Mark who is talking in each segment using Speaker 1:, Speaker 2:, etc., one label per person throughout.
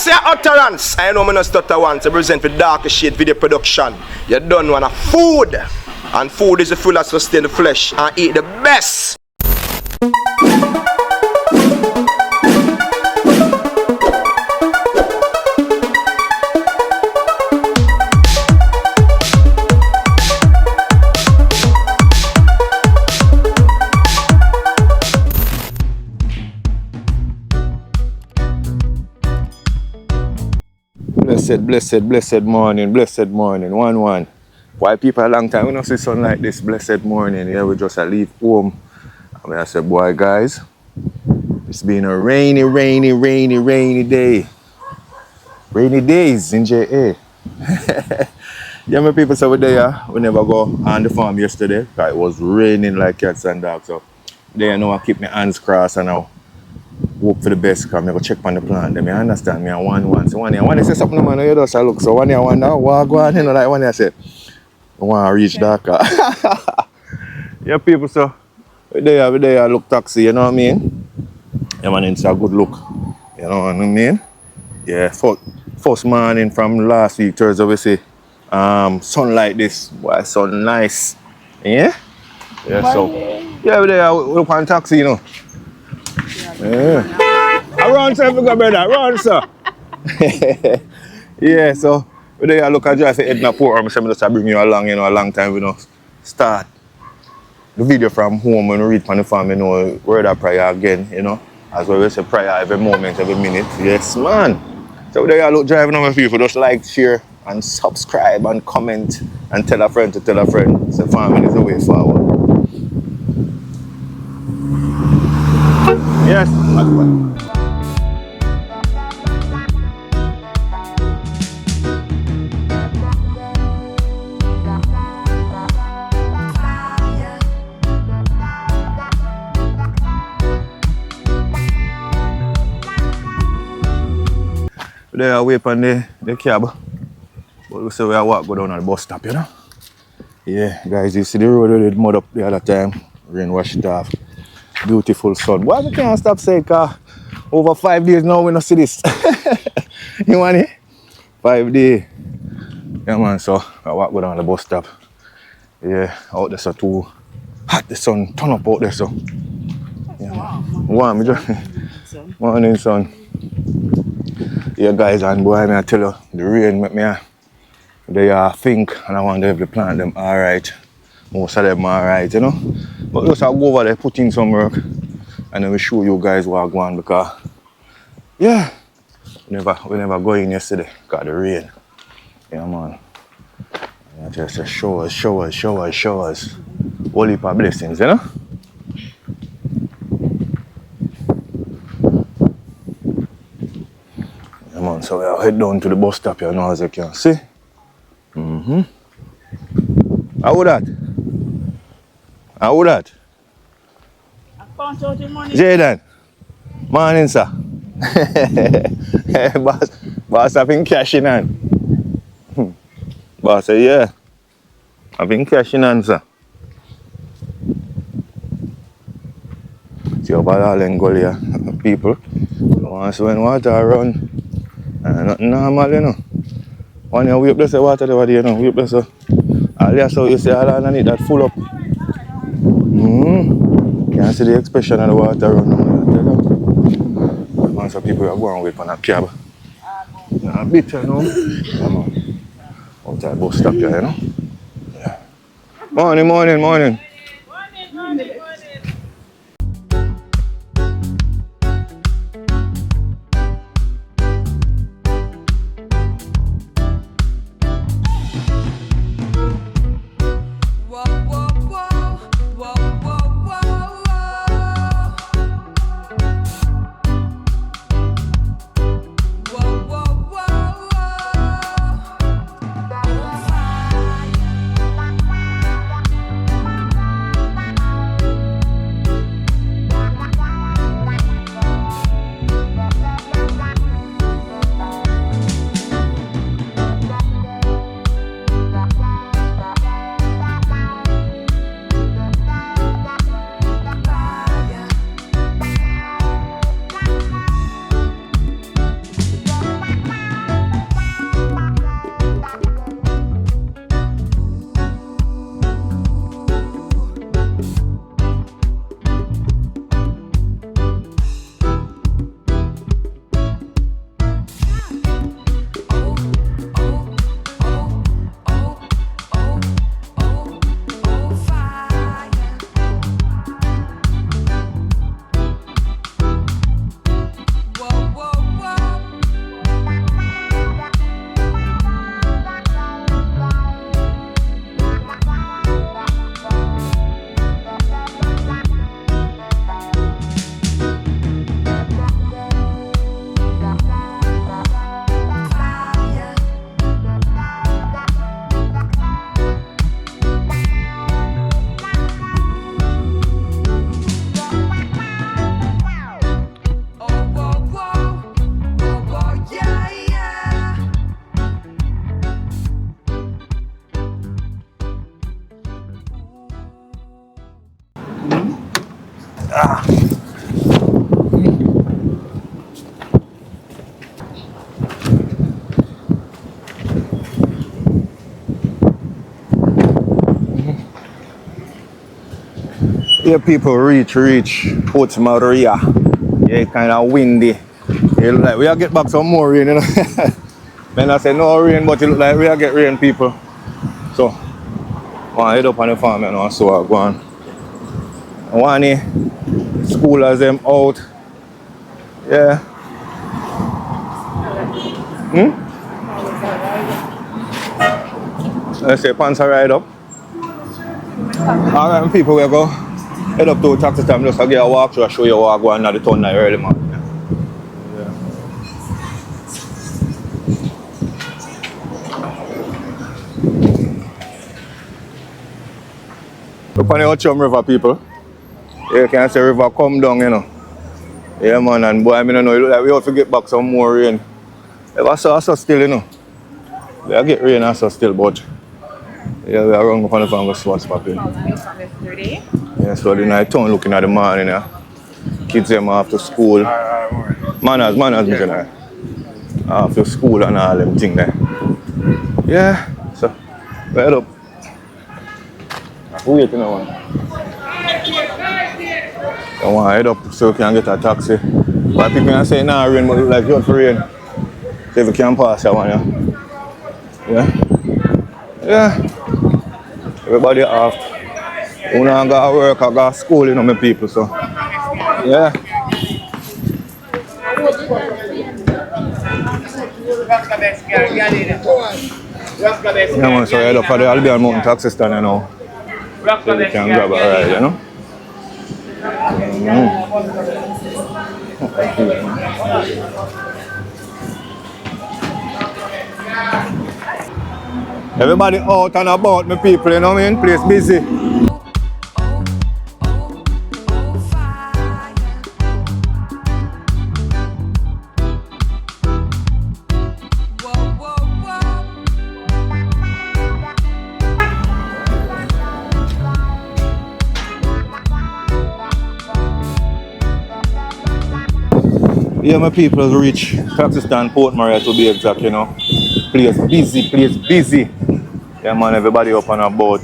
Speaker 1: say utterance. I know me no stutter once to present for Darker Shade video production. You don't want a food. And food is the fuel that sustains the flesh and eat the best. Blessed morning, 1-1. Why people a long time we don't see sun like this, blessed morning. Yeah, we just leave home. And I said, boy guys, it's been a rainy day. Rainy days in JA. Yeah, my people said we there, we never go on the farm yesterday, because it was raining like cats and dogs. So there now I keep my hands crossed and now hope for the best, because I go check on the plant. Then I understand me and 1-1. So one day say something man, you just look. So one day I wonder, what go on, you know, like one day I said, I want to reach Darker. Yeah, people, so we there look taxi, you know what I mean? Yeah, man, it's a good look. You know what I mean? Yeah, first morning from last week, Thursday, we see sun like this. Boy, sun nice. Yeah? Yeah, so yeah, we there look on taxi, you know. Yeah. Around sir, brother, around sir. Yeah, so we there look at drive for Edna Port, or I say just bring you along, you know, a long time we know. Start the video from home when we read from the farm, you know, word of prayer again, you know. As well we say prayer every moment, every minute. Yes man. So we there look driving on my people, just like, share and subscribe and comment and tell a friend to tell a friend. So farming is the way forward. Yes. There I wait on the cab. But we say we walk go down at the bus stop, you know. Yeah, guys, you see the road with mud up the other time. Rain wash it off. Beautiful sun. Why we can't stop saying, car over 5 days now we don't see this. You want it? 5 days. Yeah man, so I walk go down the bus stop. Yeah, out there so too hot, the sun turn up out there so. Yeah, warm, morning sun. Yeah guys, and boy I tell you, the rain make me they think, and I wonder if the plant them alright. Most of them alright, you know. But just I'll go over there, put in some work, and then we show you guys what I go on, because yeah, we never go in yesterday because of the rain. Yeah man. And just a showers. Whole heap of blessings, you know. Yeah man, so we'll head down to the bus stop here now, as you can see. How would that?
Speaker 2: I found out the money.
Speaker 1: Jaden, morning sir. boss I've been cashing on. Boss say yeah, I've been cashing on sir. See over all in Golia people. Once when water run, nothing normal, you know. One year we up there say water over there, you know, we up there so all there so you see all underneath that full up. Can't see the expression of the water run now. Once people are going wait for a cab. A bit, you know. Outside bus stop here, you know. Yeah. Morning. Yeah, people reach, Port Maria. Yeah, kind of windy. It look like we'll get back some more rain, you know. Then I say no rain, but it look like we'll get rain, people. So, I head up on the farm, you know, so I go on. One school as them out. Yeah. Let's say pants are ride up. Alright, people, we go head up to taxi time just to get a walk through, show you what I go on at the town night early, man. Yeah. Look on the Ochum River, people. You can see the river come down, you know. Yeah, man, and boy, I don't know, it look like we have to get back some more rain. Ever saw us still, you know. We get rain also still, but yeah, we are around up on the farm with what's popping. Yeah, so the night town looking at the morning, yeah. Kids them after school. Manners, yeah. After school and all them things there. Yeah, so we head up. Who waiting now? I want to head up so we can get a taxi. But people are saying nah rain, but look like just for rain. So if we can pass that one, yeah. Yeah. Everybody off. Who not got work or got school, you know, my people, so. Yeah. Yeah, man, so I head up for the Albion Mountain taxi stand, you know. So we can grab a ride, you know. Everybody out and about, my people, you know what I mean? Place busy. Yeah, my people reach taxi stand Port Maria to be exact, you know. Place busy. Yeah, man, everybody up and about.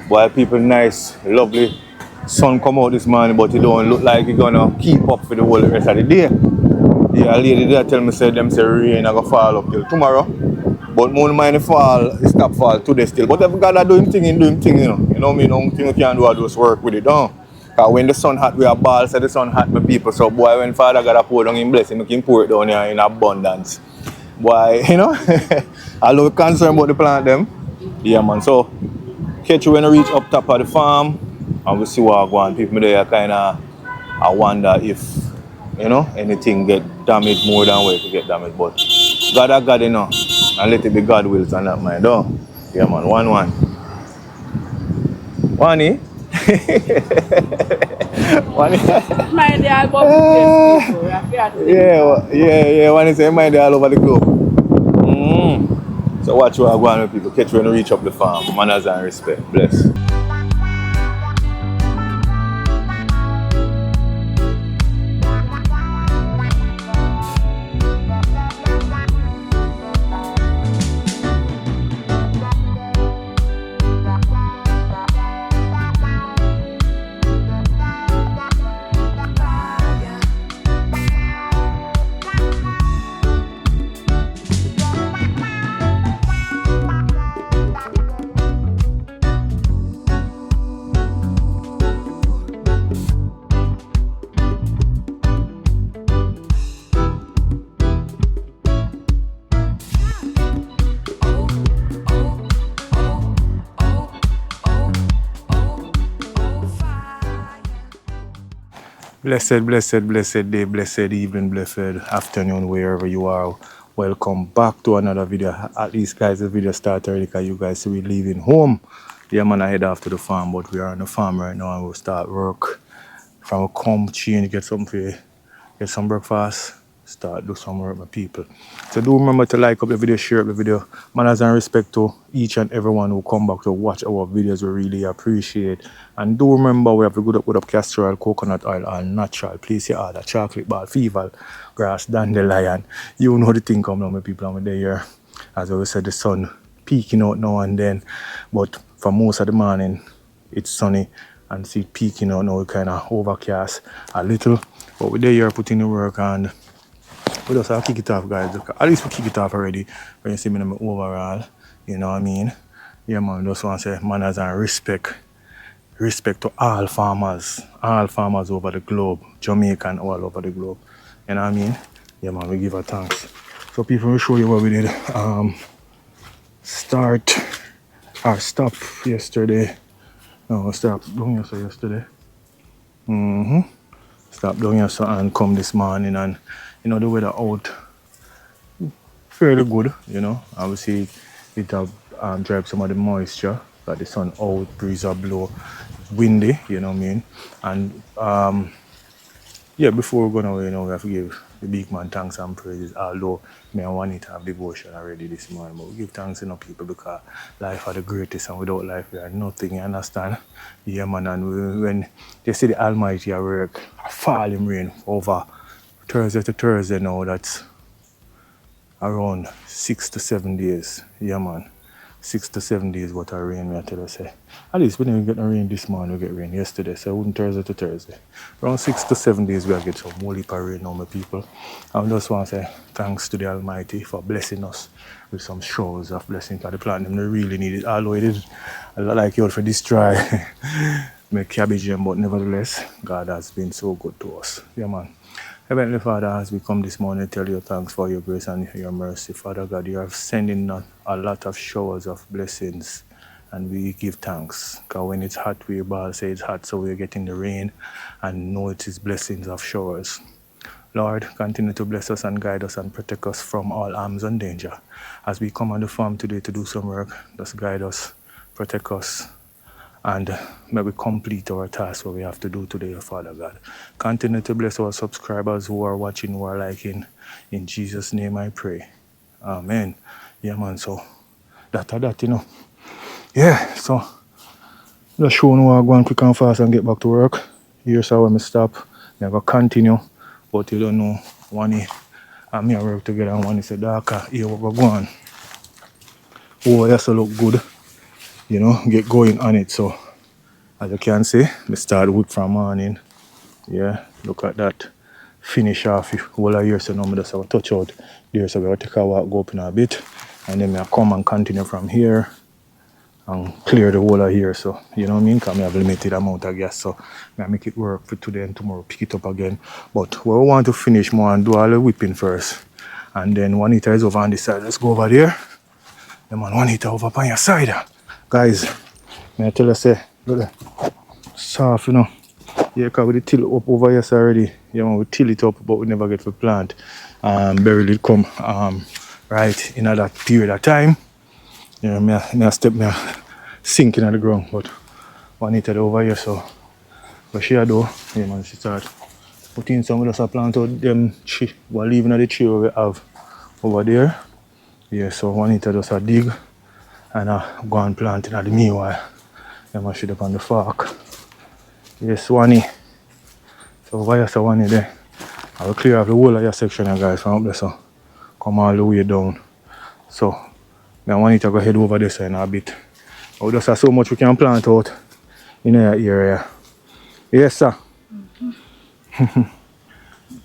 Speaker 1: Boy, people nice, lovely. Sun come out this morning, but it don't look like it's gonna keep up for the whole rest of the day. Yeah, a lady there tell me say them say rain gonna fall up till tomorrow. But moon mind fall, it stop fall today still. But if God do him thing, you know. You know me, no thing you can do, I just work with it, don't. Cause when the sun hot, we are ball, say the sun hot, my people. So boy, when Father God pour down in blessing, we can pour it down here in abundance. Boy, you know, I love concern about the plant them. Yeah, man. So catch you when you reach up top of the farm, and we see what go on. People there kinda I wonder if, you know, anything get damaged more than where it get damaged. But God are God, you know, and let it be God wills and not mine, though. Yeah, man. 1-1. One,
Speaker 2: My day I go to
Speaker 1: yeah. One is my day all over the globe. So watch what I go on with people. Catch when you reach up the farm. Manners and respect. Bless. Blessed day, blessed evening, blessed afternoon, wherever you are. Welcome back to another video. At least, guys, the video started early because you guys see we leaving home. Yeah, man, I head off to the farm, but we are on the farm right now and we'll start work. From a come change, get some breakfast, start do some work with people. So do remember to like up the video, share up the video. Manners and respect to each and everyone who come back to watch our videos. We really appreciate. And do remember we have a good up castor oil, coconut oil, and natural. Please you order chocolate ball, fever, grass, dandelion. You know the thing come now, my people, I'm there. As I said, the sun peeking out now and then. But for most of the morning, it's sunny. and see it peaking out now, kind of overcast a little. But we're there, putting the work, and we just have to kick it off, guys. At least we kick it off already. When you see me in my overall, you know what I mean? Yeah, man, just want to say manners and respect. Respect to all farmers over the globe, Jamaica and all over the globe. You know what I mean? Yeah, man, we give her thanks. So people will show you what we did. Start or stop yesterday. No, stop down here yesterday. Stop down here and come this morning, and you know the weather out fairly good, you know. Obviously it have drive some of the moisture, got the sun out, breeze are blow, windy, you know what I mean? And yeah, before we go away, you know, we have to give the big man thanks and praises, although me and Juanita have devotion already this morning, but we give thanks to people because life are the greatest, and without life we are nothing, you understand? Yeah, man, and when they see the Almighty at work, falling rain over Thursday to Thursday now, that's around 6 to 7 days. Yeah, man. 6 to 7 days what I rain, me I tell you, say. At least we didn't get no rain this morning, we get rain yesterday, so it wouldn't Thursday to Thursday. Around 6 to 7 days we get some whole heap of rain now, my people. I just want to say thanks to the Almighty for blessing us with some showers of blessing for the plant. Them they really need it, although it is a lot like you for destroy my cabbage, but nevertheless, God has been so good to us. Yeah, man. Heavenly Father, as we come this morning, tell you thanks for your grace and your mercy. Father God, you are sending a lot of showers of blessings, and we give thanks. Because when it's hot, we ball say it's hot, so we're getting the rain, and know it is blessings of showers. Lord, continue to bless us and guide us and protect us from all harms and danger. As we come on the farm today to do some work, just guide us, protect us, and may we complete our task what we have to do today, Father God. Continue to bless our subscribers who are watching, who are liking. In Jesus' name I pray. Amen. Yeah, man, so that, you know. Yeah, so just show you how I go on quick and fast and get back to work. Here's how I stop. I'm going to continue, but you don't know, one and me work together, and one is a darker. Here we go on. Oh, that's a look good. You know, get going on it. So as you can see, we start work from morning. Yeah, look at that. Finish off whole of here, so now I just have a touch out there, so we'll take a walk, go up in a bit, and then I come and continue from here and clear the whole of here. So you know what I mean, because I have limited amount of gas, so I make it work for today and tomorrow pick it up again. But we want to finish more and do all the whipping first, and then Juanita is over on this side. Let's go over there. The man Juanita over on your side, guys. I tell you, say, look there. Soft, you know. Yeah, because we till it up over here already. Yeah, man, we till it up, but we never get to plant. Barely it come right in that period of time. Yeah, me step me sinking on the ground, but Juanita over here, so what she do, yeah man, she start putting some of us plant out them tree, we're leaving the tree we have over there. Yeah, so Juanita just a dig and go and plant in the meanwhile. Yeah, man, she up on the fork. Yes, Wani. So over here, so Wani there. I will clear off the whole of your section, guys, from up there, so come all the way down. So, I want to go head over this in a bit. Oh, just have so much we can plant out in our area. Yes, sir.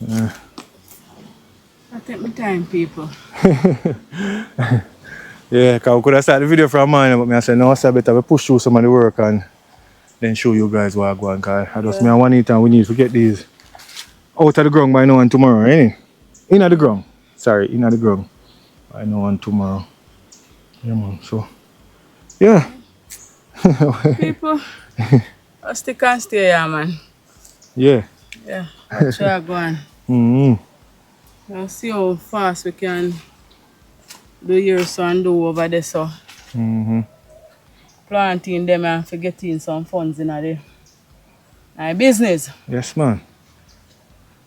Speaker 2: Yeah. I take my time, people.
Speaker 1: Yeah, because we could have started the video from mine, but I said, no, sir, better we push through some of the work and then show you guys what I go on. Because I just me and Juanita, and we need to get these out of the ground by now and tomorrow, ain't it? In the ground. Sorry, in the ground. By now and tomorrow. Yeah, man, so. Yeah.
Speaker 2: People, I stick and stay here, man.
Speaker 1: Yeah.
Speaker 2: Yeah, I'll try go on. I'll see how fast we can do here so and do over there, so. Planting them and for getting some funds in there. My business.
Speaker 1: Yes, man.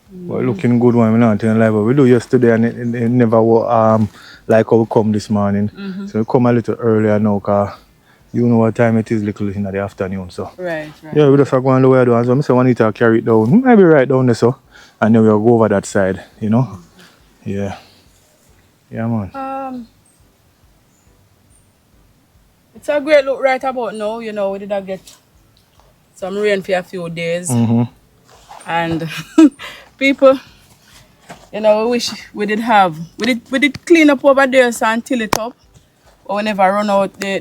Speaker 1: But looking good one, I'm not telling like what we do yesterday and it never was like how we come this morning. So we come a little earlier now because you know what time it is, little in the afternoon. So
Speaker 2: Right.
Speaker 1: yeah, we just go on the way down. So I say Juanita to carry it down. It might be right down there, so and then we'll go over that side, you know? Yeah. Yeah, man.
Speaker 2: It's a great look right about now, you know, we did get some rain for a few days.
Speaker 1: Mm-hmm.
Speaker 2: And people, you know, we wish we did clean up over there so and till it up. But we never run out the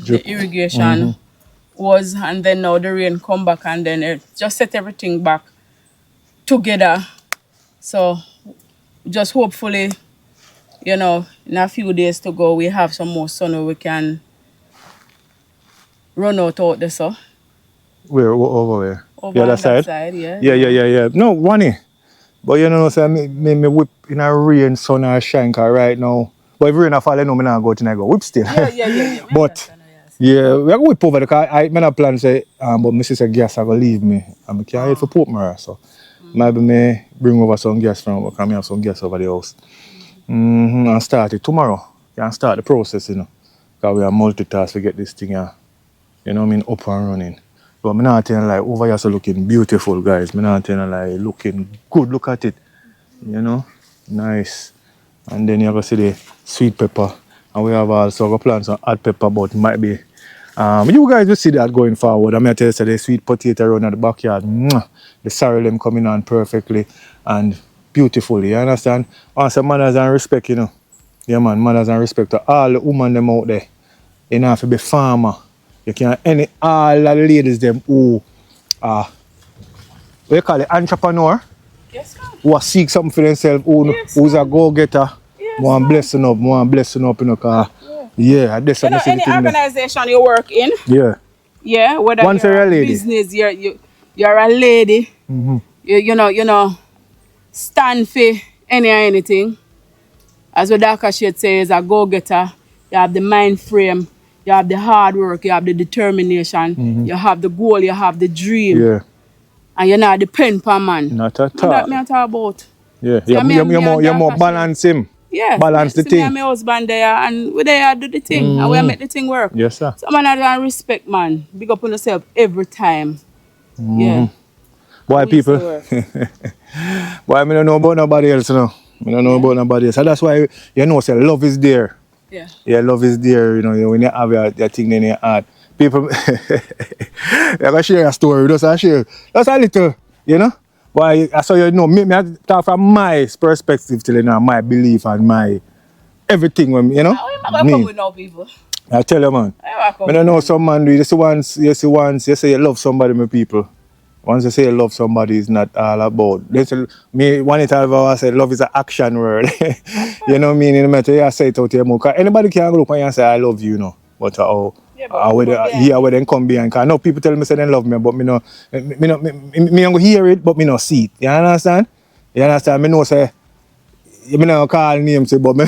Speaker 1: Drip.
Speaker 2: irrigation was, and then now the rain come back and then it just set everything back together. So just hopefully, you know, in a few days to go we have some more sun where we can run out there, so.
Speaker 1: Where? Over where?
Speaker 2: Over
Speaker 1: The other
Speaker 2: on
Speaker 1: side?
Speaker 2: that side, yeah.
Speaker 1: Yeah. No, one. But you know, so me whip in a rain, sun or shine, 'cause right now. But if rain a fall, I know me not go tonight, go whip still.
Speaker 2: Yeah.
Speaker 1: But yeah, we are go whip over the car. I not plan say, but my sister gas I go leave me. And I can't head for Portmore, so maybe me bring over some gas from work, and me have some gas over the house. And start it tomorrow. Can start the process, you know. Because we are multitask to get this thing, you know what I mean, up and running. But I'm not telling like over here so looking beautiful, guys. I'm not telling like looking good. Look at it, you know, nice. And then you go see the sweet pepper, and we have also got plants on hot pepper, but it might be. You guys will see that going forward. I'm gonna tell you so the sweet potato around at the backyard. The sorrel them coming on perfectly and beautifully. You understand? Also manners and respect, you know. Yeah man, manners and respect to all the women them out there. You know, have to be farmer. You can all the ladies them who what you call it, entrepreneur,
Speaker 2: Yes, sir.
Speaker 1: who seek something for themselves, who's a go-getter,
Speaker 2: Yes,
Speaker 1: more blessing up, you know, cause that's
Speaker 2: You know,
Speaker 1: the
Speaker 2: any
Speaker 1: thing there.
Speaker 2: organization you work in,
Speaker 1: Yeah.
Speaker 2: whether
Speaker 1: Once
Speaker 2: you're
Speaker 1: you're a
Speaker 2: a
Speaker 1: lady.
Speaker 2: business, you're a lady, you know, stand for anything. As what Dr. Shade says, a go-getter, you have the mind frame, you have the hard work, you have the determination, you have the goal, you have the dream,
Speaker 1: Yeah.
Speaker 2: and you're not depend on man.
Speaker 1: Not at
Speaker 2: And that
Speaker 1: all.
Speaker 2: me I talk about.
Speaker 1: Yeah.
Speaker 2: See, me and
Speaker 1: You're more
Speaker 2: Dr. Shade.
Speaker 1: balance him.
Speaker 2: Yeah,
Speaker 1: Balance the
Speaker 2: see me and
Speaker 1: thing.
Speaker 2: my husband there, and we there do the thing, and we make the thing work.
Speaker 1: Yes, sir.
Speaker 2: So man, I don't respect man. Big up on yourself every time. Yeah.
Speaker 1: Boy,
Speaker 2: And we
Speaker 1: people.
Speaker 2: say work.
Speaker 1: Boy, I don't know about nobody else, you know. I don't know about nobody else. So that's why, you know, say love is there.
Speaker 2: Yeah.
Speaker 1: Yeah, love is there, you know, when you have your thing in your heart. People, you can share a story, just a little, you know. But I saw you know, me I talk from my perspective, till you know, my belief and my everything, you know.
Speaker 2: How am I gonna come with no people?
Speaker 1: I tell you, man. I don't know some man do this once, you say you love somebody, my people. Once you say you love somebody, it's not all about. Me, one time I said love is an action word. You know what I mean? In the matter, you say it out here more. 'Cause anybody can go up and say I love you, you know. But where they come behind. Cause I know people tell me say they love me, but me don't hear it, but me not see it. You understand? You understand? Me know say, me not call names, but me,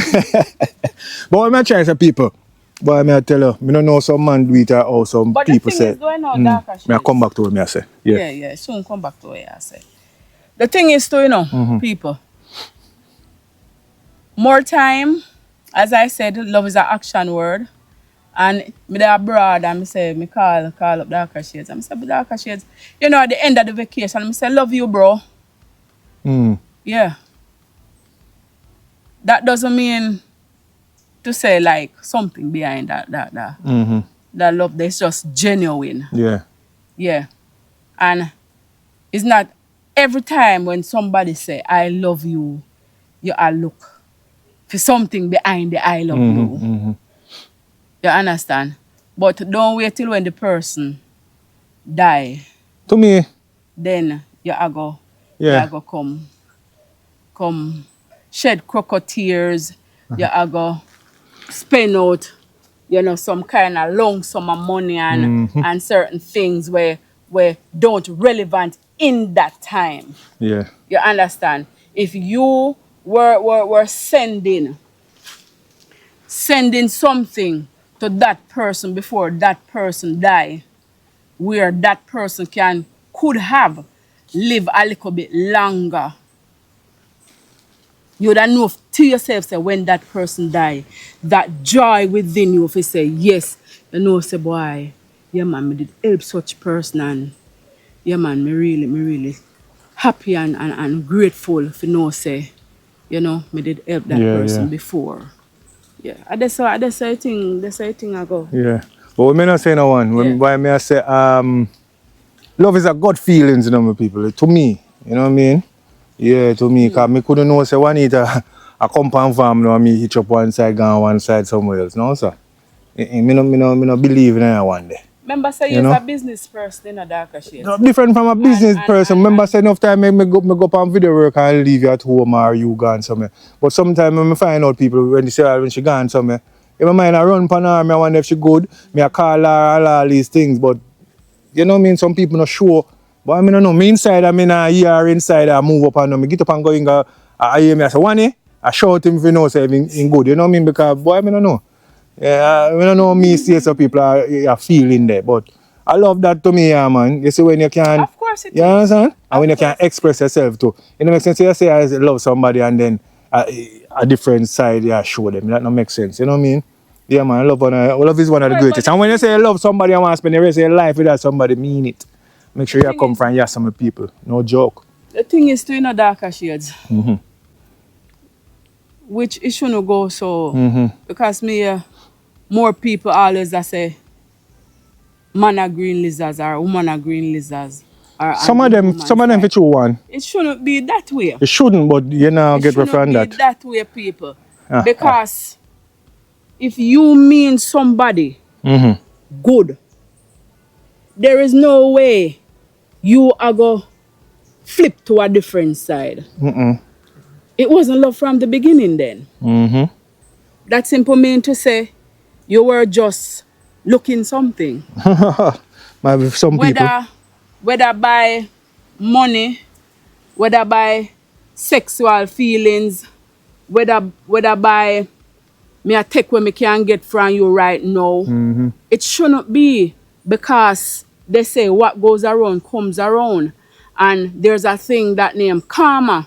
Speaker 1: but what I try to say people. But I tell you, me don't know some man do it or some
Speaker 2: But
Speaker 1: people
Speaker 2: the thing
Speaker 1: say.
Speaker 2: is going on, Dr.
Speaker 1: Me I come back to what me I say.
Speaker 2: Yeah, soon come back to what I say. The thing is to, you know, people, more time, as I said, love is an action word. And me there abroad and me say, me call up Darker Shades. And me say, Darker Shades, you know, at the end of the vacation, me say, love you, bro. Yeah. That doesn't mean to say like something behind that love that's just genuine. Yeah. And it's not every time when somebody say I love you, you are look for something behind the I love you. You understand? But don't wait till when the person die.
Speaker 1: To me.
Speaker 2: Then you are go come shed crocodile tears. You are go spend out, you know, some kind of lump sum of money and certain things where don't relevant in that time.
Speaker 1: Yeah.
Speaker 2: You understand? If you were sending something to that person before that person die, where that person could have lived a little bit longer, you would know to yourself, say, when that person die, that joy within you, if you say, yes, you know, say, boy, yeah, man, me did help such person, and yeah, man, me really happy and grateful if you know, say, you know, me did help that person before. Yeah, that's how I think I go.
Speaker 1: Yeah. But we may not say no one. Why may I say love is a gut feelings, you know, my people. To me, you know what I mean? Yeah, to me, because I couldn't know, say, one eat a compound farm, no, me hitch up one side, go one side somewhere else. No, sir. Me no believe in that one day.
Speaker 2: Remember, say you're a business person in a darker shade.
Speaker 1: No, different from a business person. Remember, say enough time me go up on video work and leave you at home or you gone somewhere. But sometimes when I find out people when they say when she gone somewhere, in my mind I run upon her, I wonder if she good, me I call her all these things. But you know what I mean? Some people not sure. But I mean, I know me inside, I mean, I hear inside, I move up and me get up and go in, I hear me, I say, one I shout him if you know, say, in good. You know what I mean? Because, boy, I mean, I know. Yeah, I don't know me see some people are feeling there, but I love that to me, yeah, man. You see when you can,
Speaker 2: of course it
Speaker 1: you understand? And when you can express yourself too. You know, makes sense. You say I love somebody and then a different side, yeah, show them. That don't make sense. You know what I mean? Yeah, man. Love is one of the greatest. And when you say you love somebody and want to spend the rest of your life with that somebody, mean it. Make sure you come from some people. No joke.
Speaker 2: The thing is to darker shades. Which it shouldn't go so because me more people always that say man are green lizards or woman are green lizards.
Speaker 1: Some of them for true one.
Speaker 2: It shouldn't be that way.
Speaker 1: It shouldn't, but you know get from that.
Speaker 2: It shouldn't be that way, people. Because if you mean somebody good, there is no way you are going to flip to a different side. It wasn't love from the beginning then. That simple mean to say you were just looking something.
Speaker 1: Some people.
Speaker 2: Whether by money, whether by sexual feelings, whether by me I take what me can get from you right now. It shouldn't be because they say what goes around comes around. And there's a thing that named karma.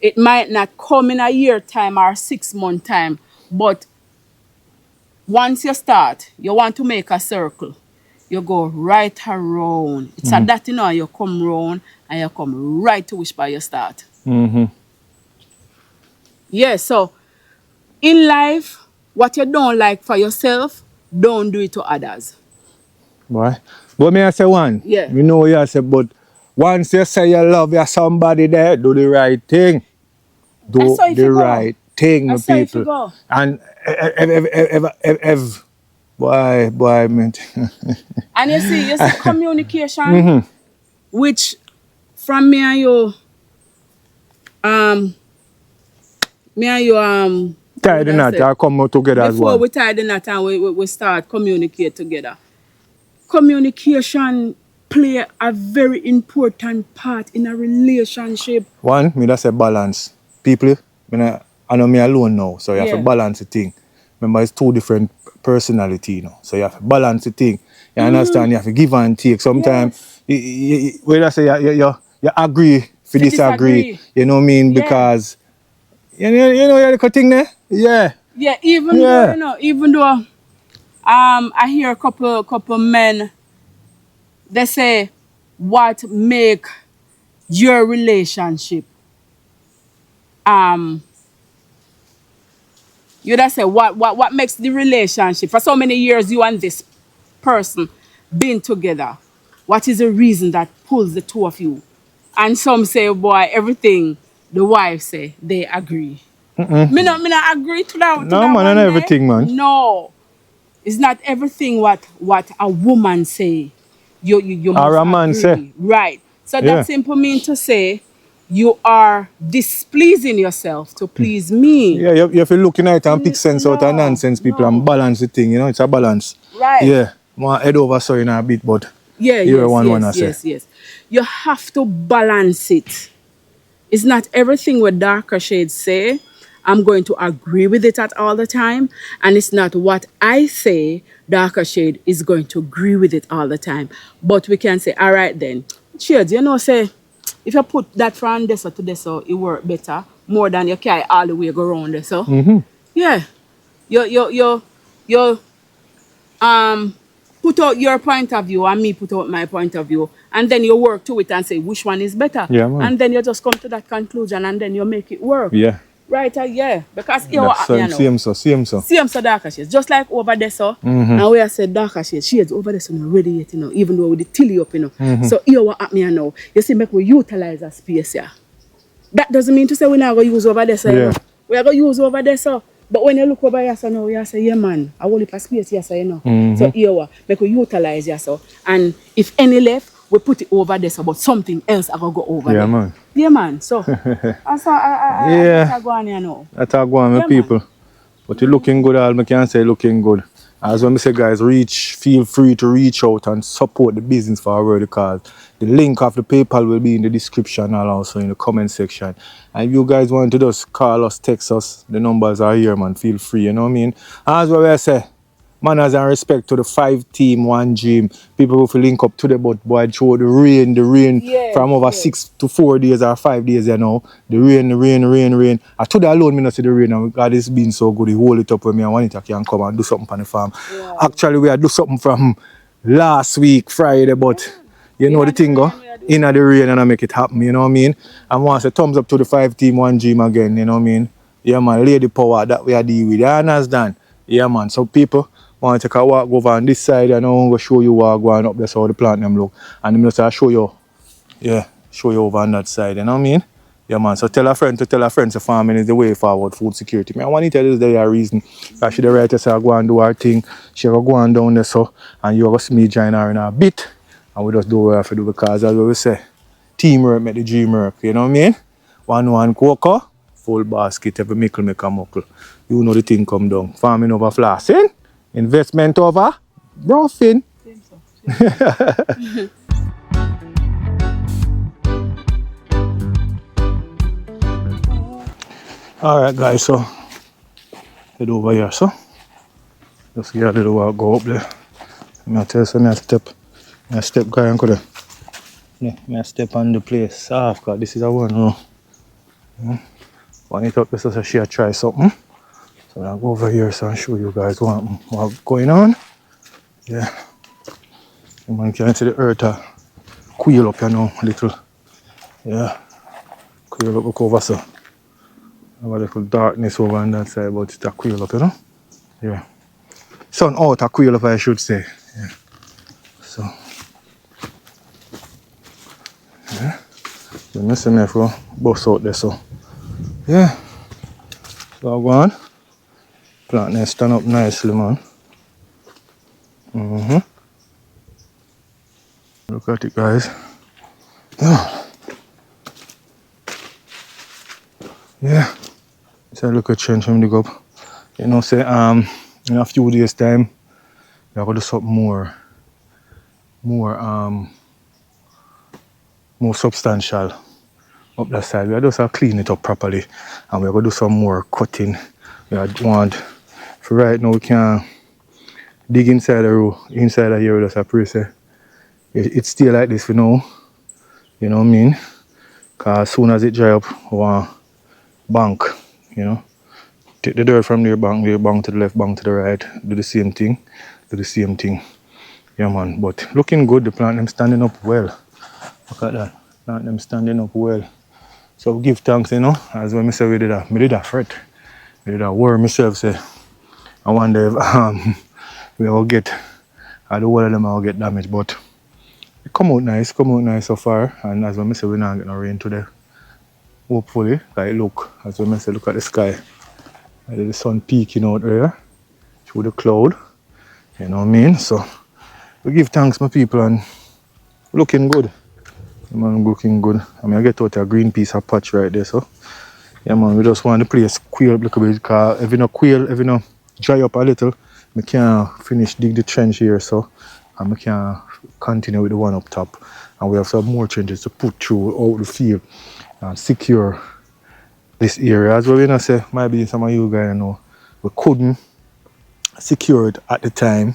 Speaker 2: It might not come in a year time or 6 month time, but once you start, you want to make a circle. You go right around. It's a that, you know, you come round and you come right to which part you start. Yeah, so in life, what you don't like for yourself, don't do it to others.
Speaker 1: Boy. But me I say one.
Speaker 2: Yeah.
Speaker 1: You know what you say, but once you say you love somebody there, do the right thing. Do the right thing, my people. And boy, man.
Speaker 2: And you see communication, which from me and you,
Speaker 1: tied in that, I come out together as well.
Speaker 2: Before we tied in that and we start communicate together. Communication play a very important part in a relationship. One,
Speaker 1: me that's a balance. People, I know me alone now, so you have to balance the thing. Remember, it's two different personality, you know. So you have to balance the thing. You understand? You have to give and take. Sometimes, whether I say you agree to disagree, you know what I mean? Because you know the thing there? Yeah.
Speaker 2: Yeah, even though I hear a couple men, they say what make your relationship you just say what makes the relationship for so many years you and this person been together, what is the reason that pulls the two of you? And some say, boy, everything the wife say they agree. Me not agree to that.
Speaker 1: No, man, not everything, man.
Speaker 2: No, it's not everything what a woman say. You must
Speaker 1: or a man
Speaker 2: agree.
Speaker 1: say.
Speaker 2: Right. So that simple mean to say you are displeasing yourself to please me.
Speaker 1: Yeah, you have to look in it and pick sense out of nonsense people and balance the thing, you know, it's a balance.
Speaker 2: Right.
Speaker 1: Yeah. Want head over so in a bit, but
Speaker 2: yes. You have to balance it. It's not everything what darker shades say I'm going to agree with it at all the time. And it's not what I say darker shade is going to agree with it all the time. But we can say, all right then, shades, you know, say, if you put that from this to this, it work better more than you carry all the way go around this. Yeah. You put out your point of view and me put out my point of view. And then you work to it and say which one is better.
Speaker 1: Yeah, man.
Speaker 2: And then you just come to that conclusion and then you make it work.
Speaker 1: Yeah.
Speaker 2: Right, yeah. Because here what
Speaker 1: That's
Speaker 2: happened, you know.
Speaker 1: same so.
Speaker 2: Same so darker shades. Just like over there, so. And where I said darker shades over there, so not ready yet, you know. Even though with the tilly up, you know. So here what happened, you know. You see, make we utilize that space, yeah. That doesn't mean to say we're not going to use over there, so, you know. We are going to use over there, so. But when you look over here, so now, you say, yeah, man, I want a space here, so, you know. So here what, make we utilize, yeah, so. And if any left, we put it over there, so, but something else I go over there.
Speaker 1: Yeah, man.
Speaker 2: Yeah, man. So, that's how go on, you know.
Speaker 1: That's how go on, my people. But you're looking good, all I can say looking good. As when I say, guys, feel free to reach out and support the business for our word because the link of the PayPal will be in the description and also in the comment section. And if you guys want to just call us, text us, the numbers are here, man. Feel free, you know what I mean? As what I say, manners and respect to the 5 team, 1 gym. People who link up to the but boy show the rain from over 6 to 4 days or 5 days, you know. The rain. I told you alone me not see the rain and God is being so good. He hold it up with me and want it I can come and do something on the farm. Yeah. Actually we had do something from last week, Friday, but you know the thing go in the rain and I make it happen, you know what I mean? And once a thumbs up to the 5 team, 1 gym again, you know what I mean? Yeah man, lady power that we are dealing with. You understand? Yeah man, so people want to take a walk over on this side and I'm going to show you what going up there so the plant them look. And I'm going to show you over on that side, you know what I mean? Yeah man, so tell a friend so farming is the way forward, food security. I want to tell you the reason. That she the right to say go and do her thing. She will go on down there so and you're going to see me join her in a bit. And we just do what we have to do because as we say, teamwork make the dream work, you know what I mean? 1 cocoa, full basket, every mickle make a muckle. You know the thing come down. Farming over flossing. Investment over roughing. Alright guys, so head over here so. Just get a little walk go up there. I tell you so I step guy and could I step on the place soft because this is a one now. When it up just so she try something. So I'll go over here so I'll show you guys what's going on. Yeah. You man can see the earth quail up, you know, little. Yeah. Quail up look over so. Have a little darkness over on that side, but it's a quail up, you know. Yeah. Sun out a quail up I should say. Yeah. So. Yeah. You miss me for bus out there so. Yeah. So I'll go on. Plant there stand up nicely, man. Look at it, guys. Yeah. So look at change from the up. You know, say in a few days time, we're gonna do something more substantial up that side. We are just clean it up properly, and we're gonna do some more cutting. We want for right now we can dig inside the row, inside the here. Just a pray say it's still like this for now. You know what I mean? Cause as soon as it dry up, we want bank. You know, take the dirt from there, bank to the left, bank to the right. Do the same thing. Yeah, man. But looking good. The plant them standing up well. Look at that. Plant them standing up well. So give thanks, you know. As when I say we did that fret. We did that worry myself. Say, I wonder if we all get, I don't want them all get damaged, but it come out nice so far. And as when I say we're not getting no rain today. Hopefully, like look, as when I say look at the sky. The sun peeking out there through the cloud. You know what I mean? So we give thanks my people and looking good. Man, looking good. I mean I get out a green piece of patch right there, so yeah man, we just want the place quail up a little bit because if you no dry up a little, we can finish dig the trench here so and we can continue with the one up top. And we have some more trenches to put through out the field and secure this area. As well, you know, say maybe some of you guys know we couldn't secure it at the time,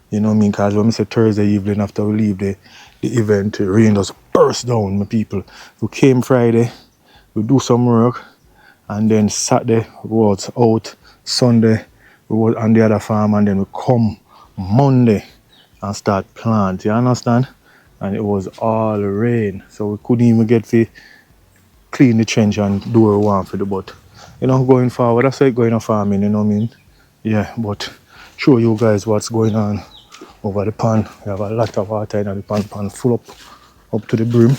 Speaker 1: you know what I mean? Because when we say Thursday evening after we leave the event, the rain just burst down, my people. We came Friday, we do some work, and then Saturday we was out, Sunday we was on the other farm, and then we come Monday and start plant, you understand? And it was all rain, so we couldn't even get to clean the trench and do what we want for the butt.
Speaker 3: you know, going forward. That's like going on farming, you know what I mean? Yeah, but show you guys what's going on over the pond. We have a lot of water in the pond full up to the brim.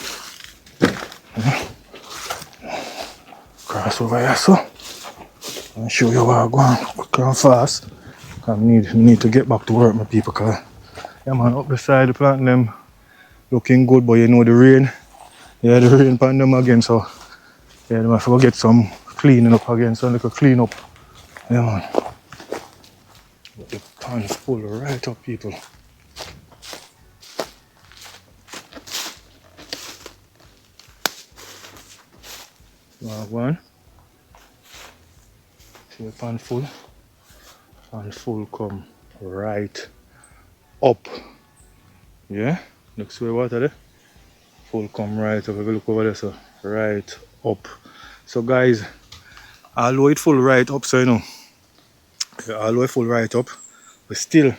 Speaker 3: Cross over here, so I'll show you where I'm going quick and fast. I need to get back to work, my people, cause yeah man, up beside the plant them looking good, but you know the rain. Yeah, the rain upon them again, so yeah, they must go get some cleaning up again, so they could clean up. Yeah man. But the pond's full right up, people. One. See the pond full? Pond full come right up. Yeah? Look see the water there? Full come right up. If you look over there, so right up. So guys, although it full right up, so you know, although it full right up, we still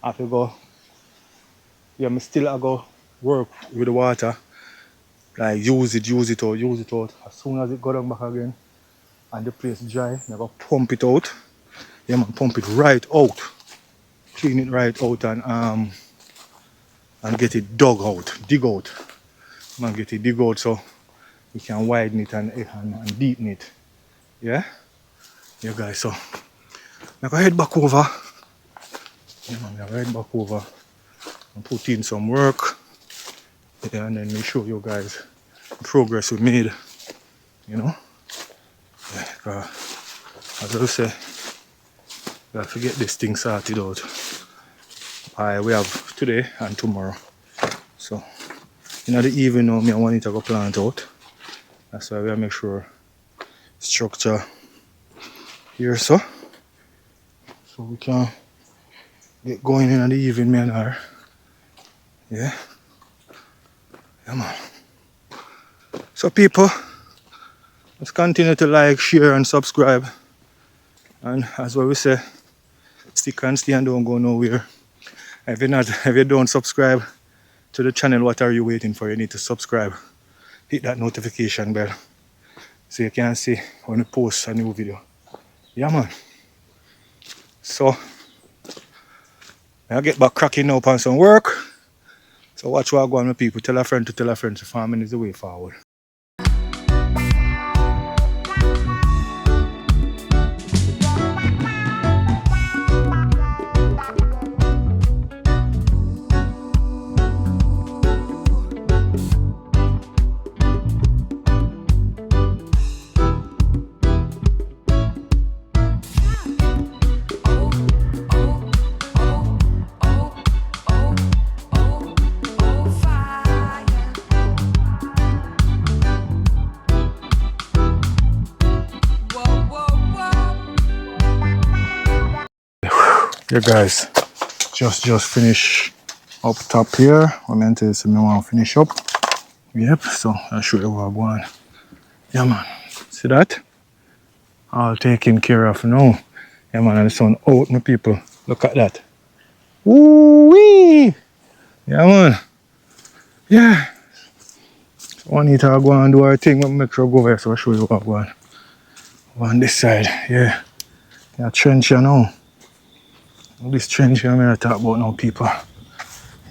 Speaker 3: have to go. Yeah, me still have to go work with the water. Like use it out. As soon as it go down back again and the place dry, I go pump it out. Yeah man, pump it right out. Clean it right out and get it dig out. Man, get it dig out so we can widen it and deepen it. Yeah? Yeah guys, so I'm gonna head back over. Yeah man, I'm gonna head back over and put in some work. Yeah, and then we show you guys the progress we made. You know? Yeah, as I say, we have to get this thing sorted out. We have today and tomorrow. So in the evening now, I want it to go plant out. That's why we make sure structure here so we can get going in the evening, me and her. Yeah. Yeah man. So people, let's continue to like, share and subscribe. And as what we say, stick and stay and don't go nowhere. If you don't subscribe to the channel, what are you waiting for? You need to subscribe. Hit that notification bell so you can see when we post a new video. Yeah man. So I'll get back cracking now on some work. So watch what I go on with people. Tell a friend to tell a friend. So farming is the way forward. Yeah guys, just finish up top here. I meant to say I want to finish up. Yep, so I'll show you what I'm going. Yeah man, see that? All taken care of now. Yeah man, and the sun out, my people. Look at that. Woo-wee! Yeah man. Yeah. So I need to go and do our thing, but make sure I go over here so I'll show you what I'm going. On this side, yeah. Yeah, trench here now. This trench here I'm going to talk about now, people.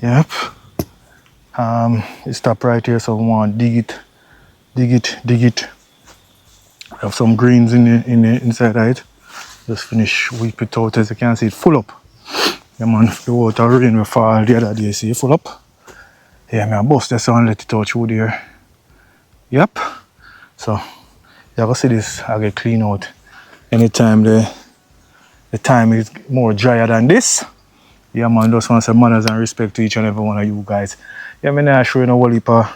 Speaker 3: Yep. It stop right here, so we want to dig it. We have some greens in the inside of it. Just finish whip it out. As you can see, it full up. Yeah man, the water rain will fall the other day, see it full up. Yeah, I bust this and let it out through there. Yep. So you can see this, I get clean out. Anytime the time is more drier than this. Yeah man, just want to say manners and respect to each and every one of you guys. Yeah, I'm not showing a whole heap of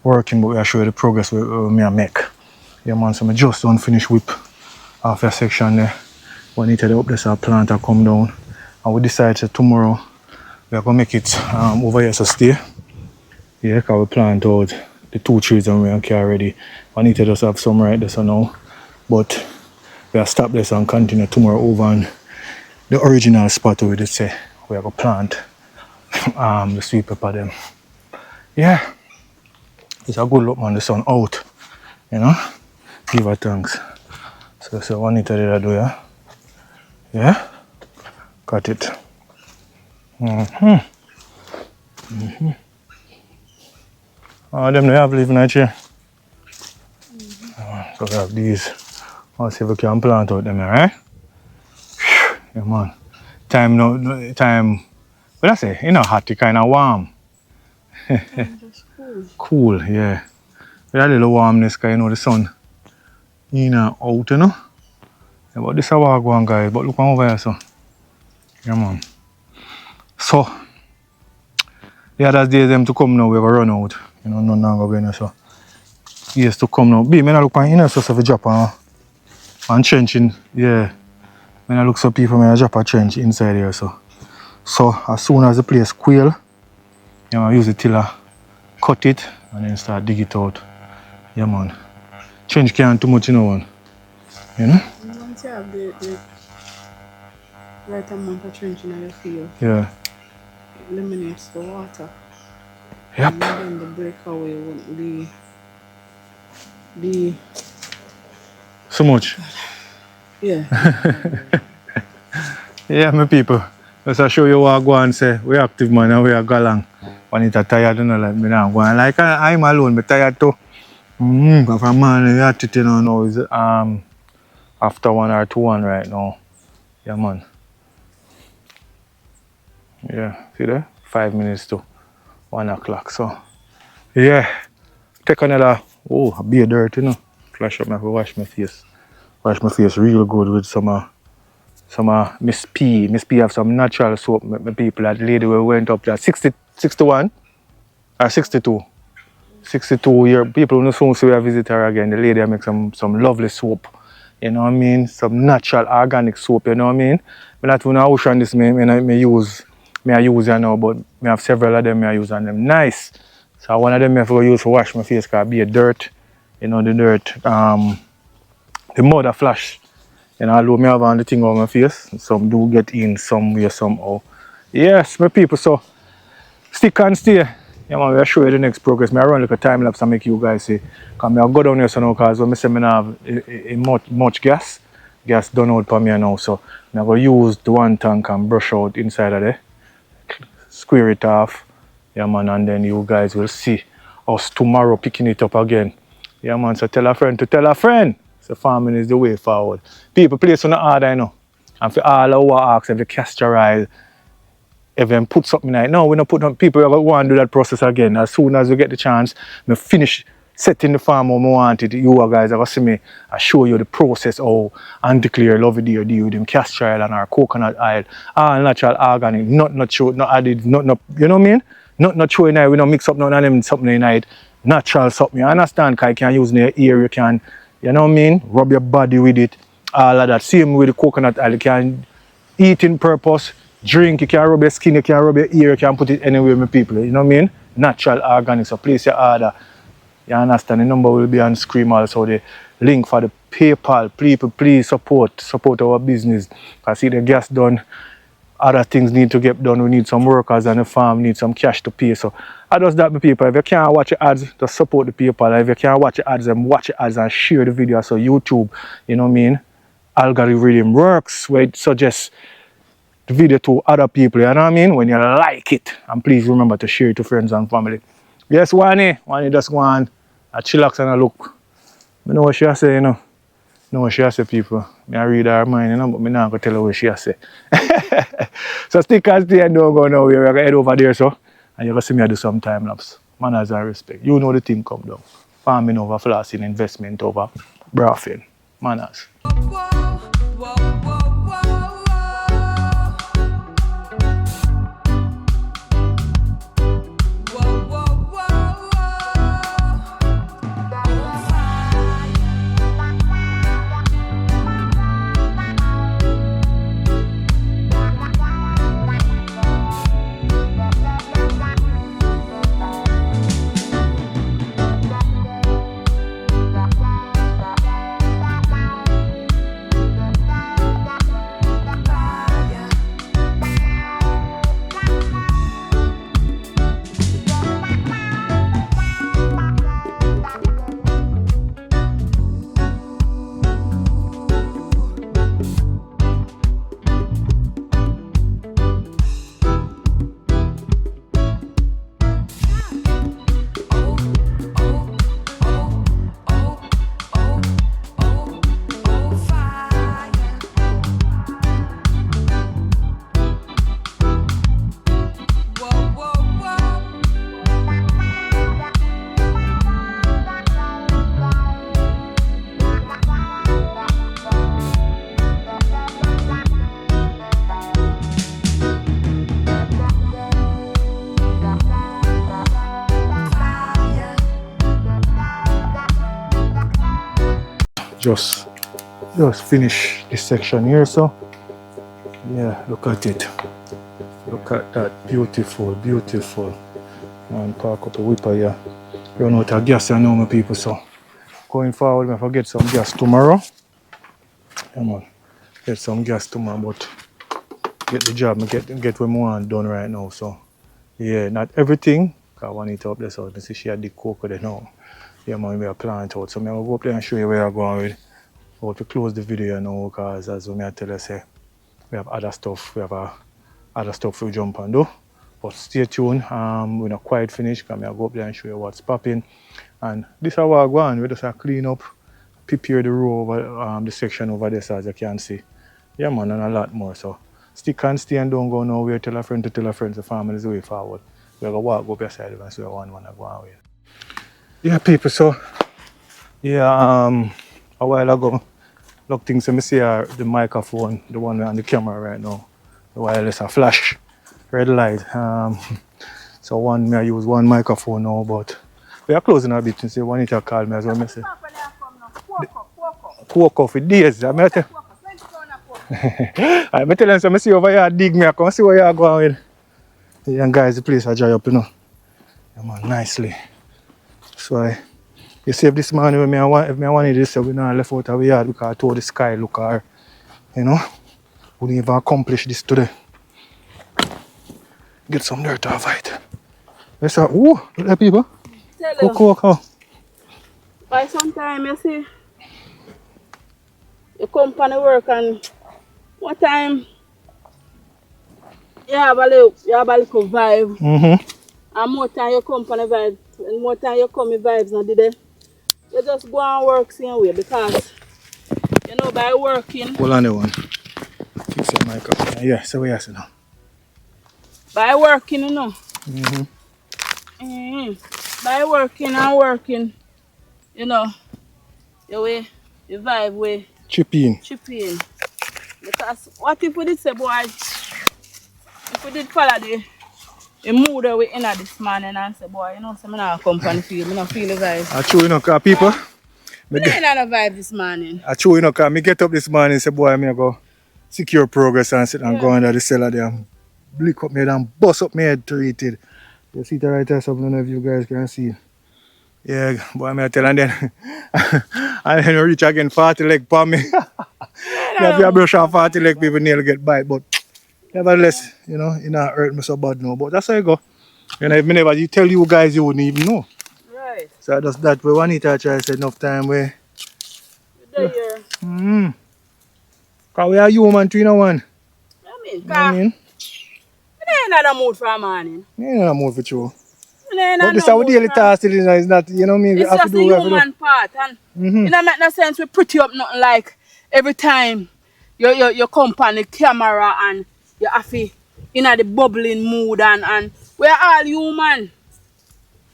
Speaker 3: working, but we are showing the progress we make. Yeah man, so I just don't finish whip half a section there. We need to up this plant and come down. And we decide that tomorrow we are going to make it over here to stay. Yeah, because we plant out the 2 trees and we are ready. I need to just have some right there so now. But we'll stop this and continue tomorrow over on the original spot where we just say we are going to plant the sweet pepper them. Yeah, it's a good look man, the sun out, you know, give her thanks. So 1 liter there do ya. Yeah? Got it. Oh, them they have living out here. So we have these. I'll see if we can plant out them here, right? Yeah, man. Time no time. What I say? You know, hot, kind of warm.
Speaker 2: Just cool.
Speaker 3: Cool, yeah. With a little warmness, cause you know the sun in and out, you know. Yeah, but this is a walk one guy. But look over here, so. Yeah, man. So, the other days them to come now, we're gonna run out. You know, no longer going so. Yes, to come now. Be, I look on inner so if you drop and trenching, yeah. When I look so people, I drop a trench inside here, so. So, as soon as the place quail, you know, I use the tiller, cut it, and then start dig it out. Yeah, man. Trench can't too much, you know, one. You know?
Speaker 2: Once you have the right amount of trenching in your field,
Speaker 3: Yeah.
Speaker 2: it eliminates the water.
Speaker 3: Yep.
Speaker 2: And then the breakaway won't be
Speaker 3: So much.
Speaker 2: yeah.
Speaker 3: Yeah, my people. Let's show you what I go and say. We're active, man, and we are galang. When it's tired, you know, like me now. Going like I'm alone, but tired too. But for man, you have to you know now is after 1 or 2 right now. Yeah, man. Yeah, see there? 5 minutes to 1 o'clock. So yeah. Take another a bit of dirt, you know. Flash up my wash my face. Wash my face real good with some Miss P. Miss P have some natural soap, my people. That lady we went up there 61 or 62. 62 year people who soon see we visit her again. The lady make some lovely soap. You know what I mean? Some natural organic soap, you know what I mean? But not when I ocean this I use you now, but I have several of them I use and them nice. So one of them I have to use to wash my face because be a dirt. You know the dirt. The mud a flash. You know, although I have on the thing on my face, some do get in somewhere somehow. Yes, my people, so stick and stay. Yeah, man, we'll show you the next progress. I run like a time lapse and make you guys see. Because I go down here so now because when I say I have much gas done out for me now. So I'm going to use the one tank and brush out inside of there. Square it off. Yeah, man, and then you guys will see us tomorrow picking it up again. Yeah, man, so tell a friend to tell a friend. So farming is the way forward. People, place on the order, you know. And for all our ask, if you castorize, if you put something in it. No, we don't put on people who want to do that process again. As soon as we get the chance, we finish setting the farm how we want it. You guys are going to see me, I show you the process how Anticlear, Lovey Dear do with them castor oil and our coconut oil. All natural organic, not added, you know what I mean? Not showing it, we don't mix up none of them something in it. Natural something. You understand? Because you can use in your ear, you can, you know what I mean? Rub your body with it. All of that. Same with the coconut oil. You can eat in purpose, drink, you can rub your skin, you can rub your ear, you can put it anywhere with people. You know what I mean? Natural organic. So place your order. You understand? The number will be on screen also. The link for the PayPal. People, please support our business. I see the gas done. Other things need to get done. We need some workers and the farm need some cash to pay. So I just that, my people. If you can't watch the ads, just support the PayPal. If you can't watch the ads, then watch the ads and share the video. So YouTube, you know what I mean? Algorithm works where it suggests the video to other people. You know what I mean? When you like it, and please remember to share it to friends and family. Yes, Wani just go on and chillax and a look. I know what she say, you know. No, she has say people. I read her mind, you know, but I'm not going to tell her what she has say. So stick and stay and don't go nowhere. We're going to head over there, so. And you're going to see me do some time lapse. Manners and respect. You know the thing come down. Farming over flossing, investment over braffing. Manners. just finish this section here. So yeah, look at it. Look at that, beautiful, beautiful. And park up the whipper here. Run out of gas, you know, my people. So going forward, if I get some gas tomorrow, come on, get some gas tomorrow, but get the job, get what I want done right now. So yeah, not everything. I want it up there, so I see she had the cocoa there now. Yeah, man, we are plant out. So I'm going to go up there and show you where I'm going with. How to close the video now, because as I tell you, say, we have other stuff. We have other stuff to jump on do. But stay tuned. We're not quite finished, because I'm going to go up there and show you what's popping. And this is how we're going. We just clean up, prepare the row over the section over there, so as you can see. Yeah, man, and a lot more. So stick and stay and don't go nowhere. Tell a friend to tell a friend, the family's way forward. We're going to walk up your side and see one to go away. Yeah, people, so yeah, a while ago, look, things I see are the microphone, the one on the camera right now, the wireless, a flash, red light. So I use one microphone now, but we are closing a bit and say one need to call me as well. I say, Cocoa for days. I'm tell them, so I see over here, dig me, I come see where you are going with. Yeah, guys, the place I dry up, you know. Yeah, man, nicely. So you see if this morning if I wanted this, we not left out of the yard because I told the sky look hard. You know? We didn't even accomplish this today. Get some dirt off it. Let's look at people. Cocoa.
Speaker 2: By sometimes you see you come on the work and one time you have a little vibe. And more time you come on the vibe, and more time you come with vibes now, did they? You just go and work same way, because you know by working.
Speaker 3: Hold on the one. Fix your mic up. Yeah, so we are now.
Speaker 2: By working, you know. By working and working, you know, the vibe way.
Speaker 3: Chip in.
Speaker 2: Because what if we did say, boy, if we did follow the mood that we in at this morning and say, boy, you know, so I'm not come from the field, I don't feel the vibe.
Speaker 3: I true, you know, because people.
Speaker 2: I ain't had a vibe this morning.
Speaker 3: I true, you know, because I get up this morning and say, boy, I'm going to go secure progress and sit and go under the cellar there and blick up my head and bust up my head to eat it. You see it right there, so I don't know if you guys can see. Yeah, boy, I'm going to tell and then and then you reach again 40 leg for me. If you brush off 40 leg, people nearly get bite, but nevertheless, you know, it not hurt me so bad now. But that's how you go. You know, if me never tell you guys, you wouldn't even know.
Speaker 2: Right.
Speaker 3: So that's that way. One need to try to say enough time where.
Speaker 2: Because
Speaker 3: we are human too, you know, one.
Speaker 2: I mean, I ain't had a mood for a morning.
Speaker 3: I ain't had a mood for you.
Speaker 2: But
Speaker 3: this is our daily task, it's not, you know what I mean?
Speaker 2: It's just the human part. And it don't make no sense we pretty up nothing like every time you come on the camera and you have to in the bubbling mood and we are all human.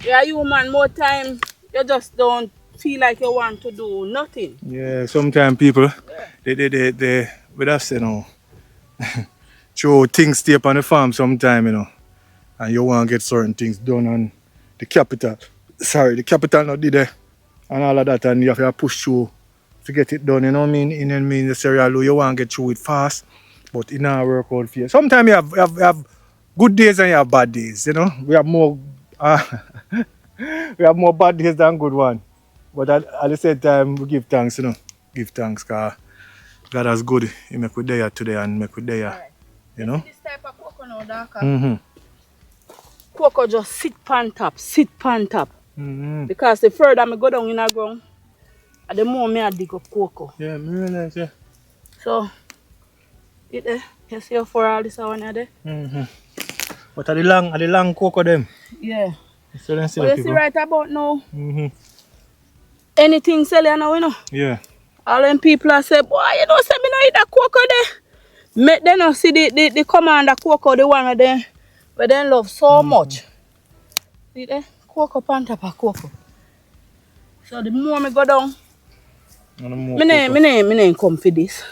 Speaker 2: We are human. More time you just don't feel like you want to do nothing.
Speaker 3: Yeah, sometimes people they with us, you know, throw things stay up on the farm sometime, you know. And you want to get certain things done on the capital. Sorry, the capital not did there. And all of that, and you have to push through to get it done, you know what I mean? In the mean the serial, you want to get through it fast, but it not work out for you. Sometimes you have good days and you have bad days, you know? We have more we have more bad days than good ones. But at the same time, we give thanks, you know? Give thanks, because God is good. He make we there today and make we there, you know?
Speaker 2: This type of coconut, darker. Cocoa just sit pan top. Because the further I go down in the ground, the more I dig up cocoa.
Speaker 3: Yeah, me realize, yeah.
Speaker 2: So, it there. You see how far all this one there?
Speaker 3: But are the long cocoa them?
Speaker 2: Yeah.
Speaker 3: So
Speaker 2: but you see right about now, anything sell you now, you know?
Speaker 3: Yeah.
Speaker 2: All them people are say, boy, you don't say me no eat that cocoa there. Make them not see the commander cocoa, the one of them. But they love so much. See there? Cocoa pan top of cocoa. So the more I go down, my name come for this.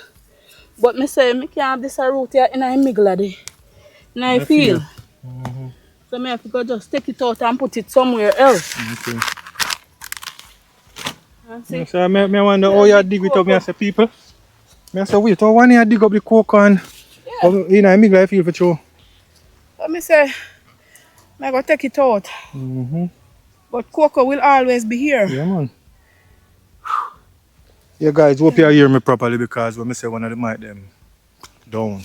Speaker 2: But me say me can't have this root here in the middle of the field. So me have to go just take it out and put it somewhere else.
Speaker 3: Okay.
Speaker 2: And see,
Speaker 3: So I wonder how you dig it up, me I say people. Me I say wait, how one you dig up the cocoa and you know, I make life feel for you.
Speaker 2: let me say, I go take it out. But cocoa will always be here.
Speaker 3: Yeah, man. Yeah, guys, hope you hear me properly because when I say one of the mic them down.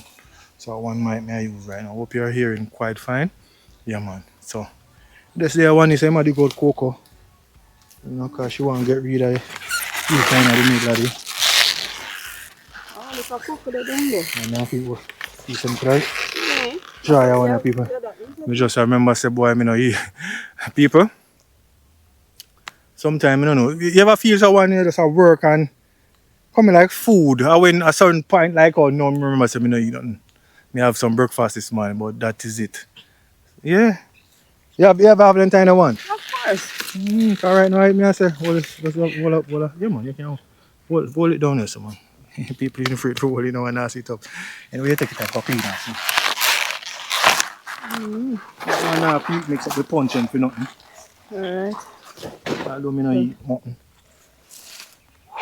Speaker 3: So one mic me I use right now. Hope you're hearing quite fine. Yeah, man. So this there one is a dig out cocoa. You know, cause she want to get rid of it. You kind of the middle of it.
Speaker 2: Oh, look at cocoa there down there.
Speaker 3: And now people see some try.
Speaker 2: Yeah.
Speaker 3: Try one of people. Me just remember say boy me know eat. People. Sometimes you know. You ever feel so one you just at work and coming like food. I when a certain point like oh no, I remember say me no eat nothing. Me have some breakfast this morning, but that is it. Yeah. You ever have that kind of one?
Speaker 2: Of course.
Speaker 3: Alright, now me I say hold up. Yeah man, you can hold it down there, so man. People in the fridge for holding now and I sit up. Anyway, you take it out for clean now. See. That one Pete mix up the punch and for nothing.
Speaker 2: Alright.
Speaker 3: Although me no eat mutton.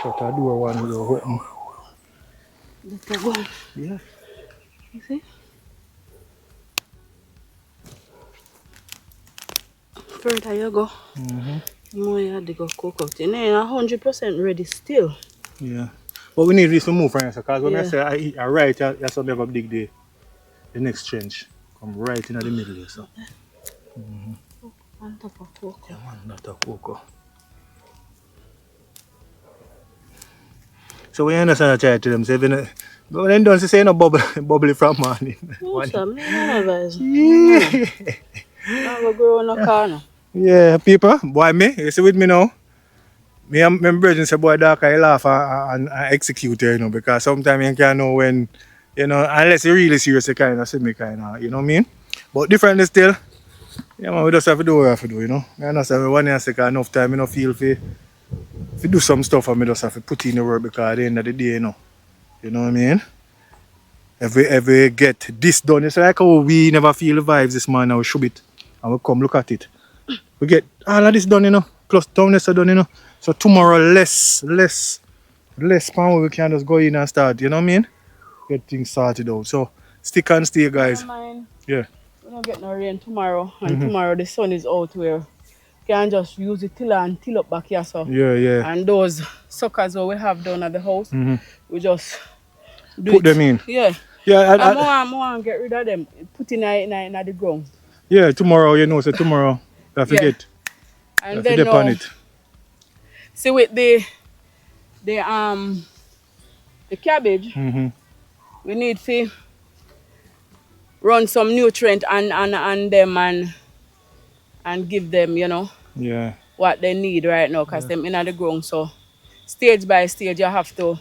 Speaker 3: Shut the door one with your open.
Speaker 2: That's one.
Speaker 3: Yeah.
Speaker 2: You see? Further you go. More you dig up cocoa. You know, 100% ready still.
Speaker 3: Yeah. But we need this to move from here, because when I say I eat right, that's how I go dig the next trench. Come right in the middle here, so.
Speaker 2: On top of cocoa.
Speaker 3: Yeah man, not a cocoa. So we understand I try to them, say, but then don't say no bubbly from morning.
Speaker 2: No, sir, me no advise.
Speaker 3: Yeah.
Speaker 2: I go grow in the corner.
Speaker 3: Yeah, people, boy me, you see with me now? Me and my brother say, boy, dark, I laugh and execute her, you know, because sometimes you can't know when, you know, unless you're really serious, you kind of see me kind of, you know what I mean? But differently still, yeah, man, we just have to do what we have to do, you know? I understand one year, enough time, you know, feel if you do some stuff and me just have to put in the work because at the end of the day, you know what I mean? If we get this done, it's like how we never feel the vibes this morning, we should it and we come look at it. We get all of this done, you know, plus down this done, you know. So tomorrow less power we can just go in and start, you know what I mean? Get things started out. So stick and stay, guys. Yeah.
Speaker 2: We don't get no rain tomorrow, and tomorrow the sun is out where you can just use the tiller and till up back here, so.
Speaker 3: Yeah.
Speaker 2: And those suckers what we have down at the house, we just
Speaker 3: put them in.
Speaker 2: Yeah.
Speaker 3: Yeah.
Speaker 2: I want to get rid of them, put in the ground.
Speaker 3: Yeah, tomorrow, you know, so tomorrow, I forget.
Speaker 2: And then
Speaker 3: on it.
Speaker 2: See with the cabbage, we need to run some nutrient and them and give them, you know, what they need right now, because them in the ground. So stage by stage you have to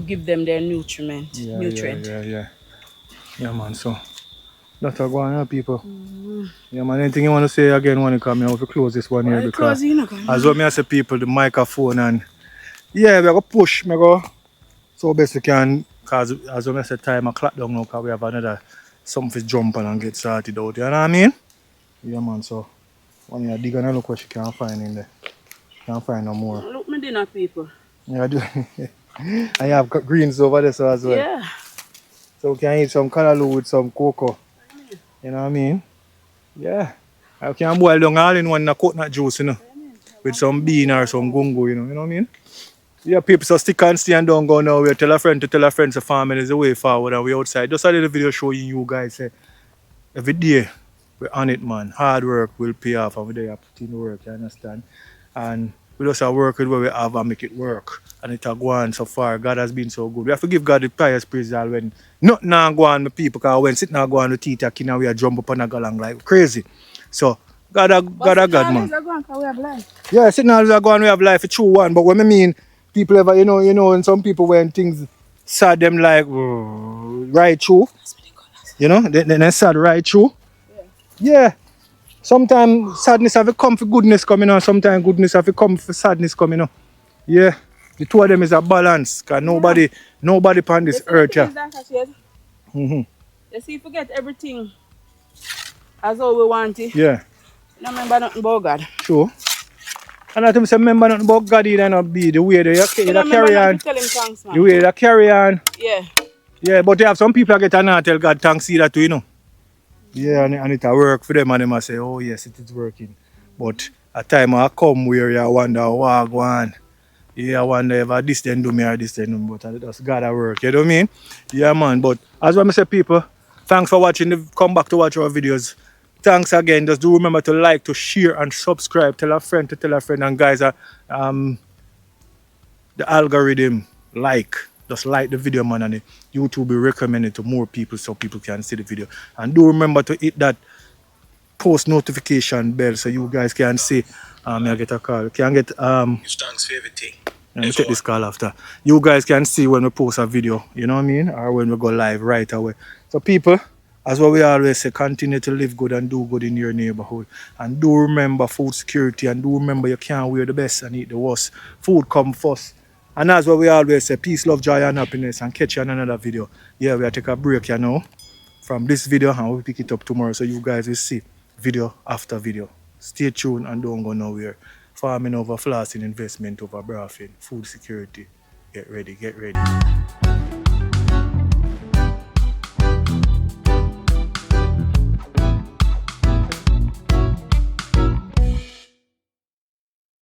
Speaker 2: give them their nutrient.
Speaker 3: Yeah, man, so that's what going on, people. Yeah, man, anything you want to say again when you come here? I have to close this one here because as well, I say people, the microphone and yeah, we go push, we go so best we can, because as well I said, time a clock down now because we have another something to jump on and get started out, you know what I mean? Yeah, man, so when you dig and look what you can find in there. Can't find no more.
Speaker 2: Look me dinner, people.
Speaker 3: Yeah, I do. And you have greens over there so as well.
Speaker 2: Yeah.
Speaker 3: So we can eat some callaloo with some cocoa. You know what I mean? Yeah. I can boil down all in one coconut juice, you know. With some bean or some gungo, you know what I mean? Yeah, people, so stick and stay and don't go now. We tell a friend so farming is the way forward and we outside. Just I did a video showing you guys every day we're on it, man. Hard work will pay off and we're there putting work, you understand? And we just have work with what we have and make it work. And it has gone so far. God has been so good. We have to give God the highest praise when nothing now go on with people, because when sitting now go on with teeth, we are jump up and go along like crazy. So God, man.
Speaker 2: We have life.
Speaker 3: Yeah, sitting always go on, we have life, a true one. But when I mean people ever, you know, and some people when things sad them like right through. You know, they sad right through. Yeah. Sometimes sadness have to come for goodness coming on, sometimes goodness have to come for sadness coming on. Yeah. The two of them is a balance, because nobody on this earth.
Speaker 2: You see, forget everything as all we want it.
Speaker 3: Yeah.
Speaker 2: You don't remember nothing about God.
Speaker 3: Sure. And I tell him say remember nothing about God in and be the way they carry on.
Speaker 2: Tell him thanks, man.
Speaker 3: The way they carry on.
Speaker 2: Yeah.
Speaker 3: Yeah, but you have some people that get and tell God thanks either too, you know. Yeah, and it work for them and them say, oh yes, it is working. But a time I come where you wonder, wow, go on. Yeah, I wonder if this then do me or this then do me, but that's God at work, you know what I mean? Yeah, man, but as I say, people, thanks for watching. Come back to watch our videos. Thanks again. Just do remember to like, to share, and subscribe. Tell a friend to tell a friend. And guys, the algorithm, just like the video, man, and YouTube will recommend it to more people so people can see the video. And do remember to hit that post notification bell so you guys can see. I get a call. Can get
Speaker 1: Thanks for everything.
Speaker 3: Let me take this call after. You guys can see when we post a video, you know what I mean? Or when we go live right away. So people, as what we always say, continue to live good and do good in your neighborhood. And do remember food security, and do remember you can't wear the best and eat the worst. Food come first. And as what we always say, peace, love, joy, and happiness. And catch you on another video. Yeah, we'll take a break, you know, from this video, and we'll pick it up tomorrow so you guys will see video after video. Stay tuned and don't go nowhere. Farming over flossing, investment over brothing, food security. Get ready, get ready.